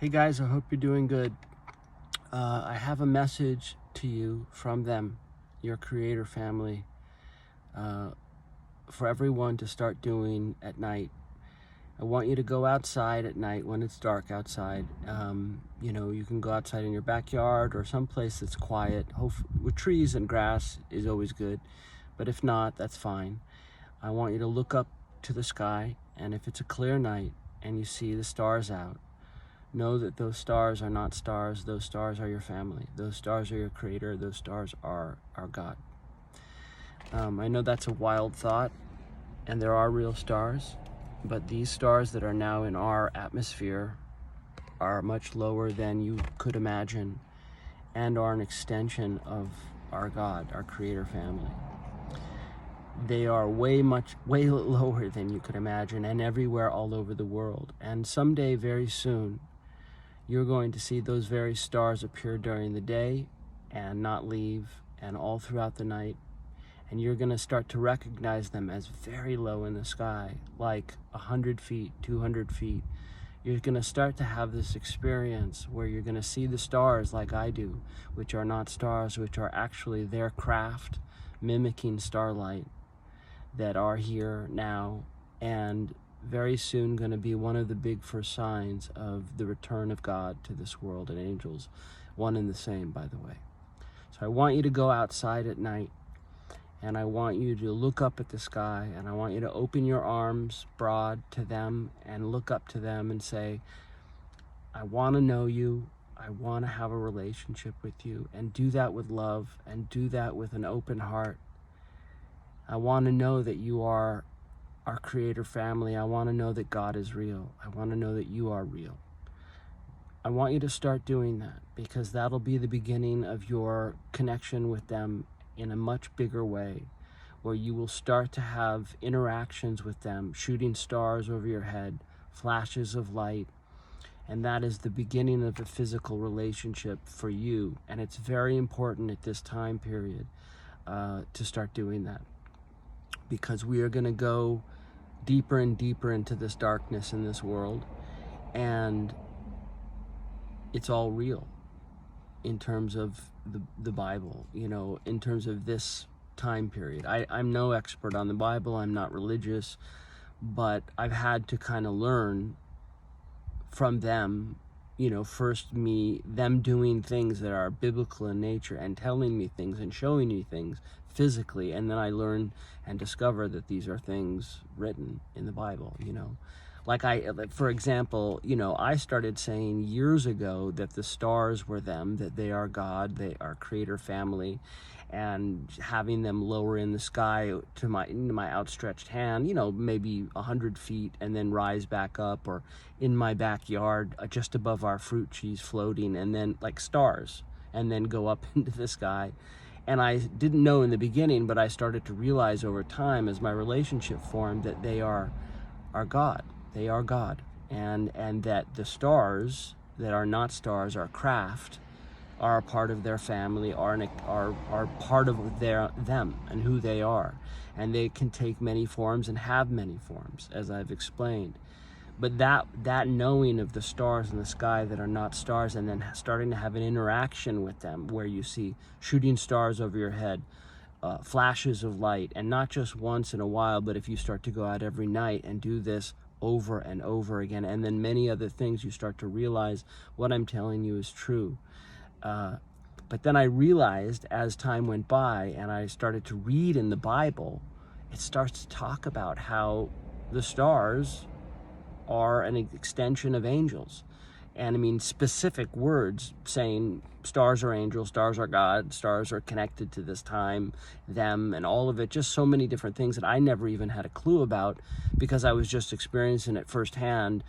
Hey guys, I hope you're doing good. I have a message to you from them, your creator family, for everyone to start doing at night. I want you to go outside at night when it's dark outside. You can go outside in your backyard or someplace that's quiet. With trees and grass is always good, but if not, that's fine. I want you to look up to the sky, and if it's a clear night and you see the stars out, know that those stars are not stars. Those stars are your family. Those stars are your creator. Those stars are God. I know that's a wild thought, and there are real stars, but these stars that are now in our atmosphere are much lower than you could imagine and are an extension of our God, our creator family. They are way lower than you could imagine, and everywhere all over the world. And someday, very soon, you're going to see those very stars appear during the day and not leave, and all throughout the night. And you're going to start to recognize them as very low in the sky, like 100 feet, 200 feet. You're going to start to have this experience where you're going to see the stars like I do, which are not stars, which are actually their craft mimicking starlight that are here now, and very soon going to be one of the big first signs of the return of God to this world, and angels, one and the same, by the way. So I want you to go outside at night, and I want you to look up at the sky, and I want you to open your arms broad to them and look up to them and say, I want to know you. I want to have a relationship with you, and do that with love, and do that with an open heart. I want to know that you are our creator family. I want to know that God is real. I want to know that you are real. I want you to start doing that, because that'll be the beginning of your connection with them in a much bigger way, where you will start to have interactions with them, shooting stars over your head, flashes of light, and that is the beginning of a physical relationship for you. And it's very important at this time period to start doing that, because we are going to go deeper and deeper into this darkness in this world, and it's all real in terms of the Bible, in terms of this time period. I'm no expert on the Bible. I'm not religious, but I've had to kind of learn from them, first them doing things that are biblical in nature and telling me things and showing me things physically, and then I learn and discover that these are things written in the Bible. For example, I started saying years ago that the stars were them, that they are God, they are creator family, and having them lower in the sky to my outstretched hand, maybe 100 feet, and then rise back up, or in my backyard just above our fruit trees floating, and then like stars, and then go up into the sky. And I didn't know in the beginning, but I started to realize over time as my relationship formed that they are God. They are God. And that the stars that are not stars, are craft, are a part of their family, are part of them and who they are. And they can take many forms and have many forms, as I've explained. But that knowing of the stars in the sky that are not stars, and then starting to have an interaction with them where you see shooting stars over your head, flashes of light, and not just once in a while, but if you start to go out every night and do this over and over again, and then many other things, you start to realize what I'm telling you is true. But then I realized as time went by and I started to read in the Bible, it starts to talk about how the stars are an extension of angels. And I mean, specific words saying stars are angels, stars are God, stars are connected to this time, them, and all of it. Just so many different things that I never even had a clue about, because I was just experiencing it firsthand,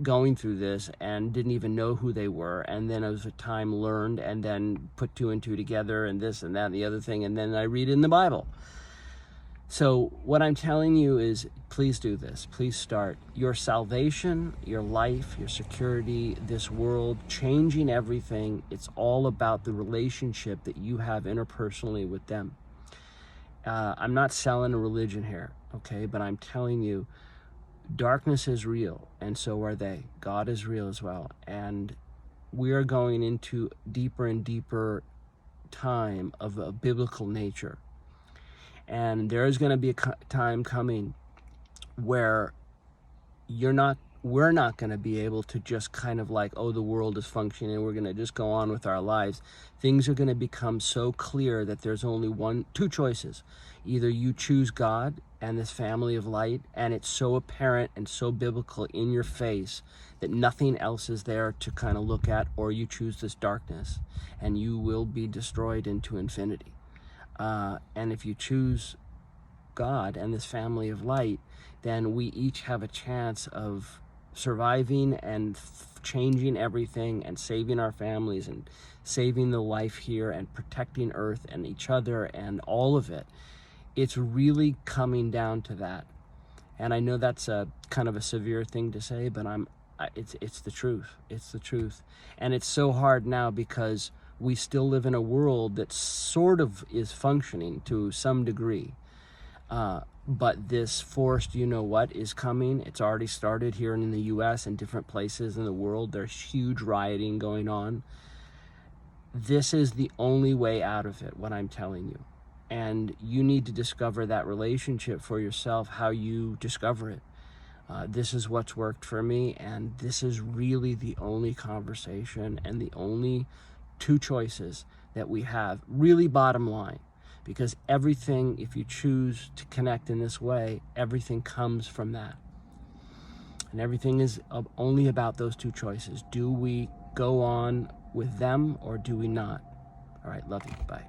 going through this, and didn't even know who they were. And then as time learned, and then put two and two together, and this and that and the other thing, and then I read in the Bible. So what I'm telling you is, please do this. Please start. Your salvation, your life, your security, this world, changing everything, it's all about the relationship that you have interpersonally with them. I'm not selling a religion here, okay? But I'm telling you, Darkness is real, and so are they. God is real as well. And we are going into deeper and deeper time of a biblical nature. And there is going to be a time coming where we're not going to be able to just kind of like, oh, the world is functioning and we're going to just go on with our lives. Things are going to become so clear that there's only two choices. Either you choose God and this family of light, and it's so apparent and so biblical in your face that nothing else is there to kind of look at, or you choose this darkness and you will be destroyed into infinity. And if you choose God and this family of light, then we each have a chance of surviving and changing everything and saving our families and saving the life here and protecting Earth and each other and all of it. It's really coming down to that. And I know that's a kind of a severe thing to say, but it's the truth. It's the truth. And it's so hard now because we still live in a world that sort of is functioning to some degree. But this forced, you know what, is coming. It's already started here in the US and different places in the world. There's huge rioting going on. This is the only way out of it, what I'm telling you. And you need to discover that relationship for yourself, how you discover it. This is what's worked for me, and this is really the only conversation and the only two choices that we have, really bottom line. Because everything, if you choose to connect in this way, everything comes from that. And everything is only about those two choices. Do we go on with them or do we not? All right, love you. Bye.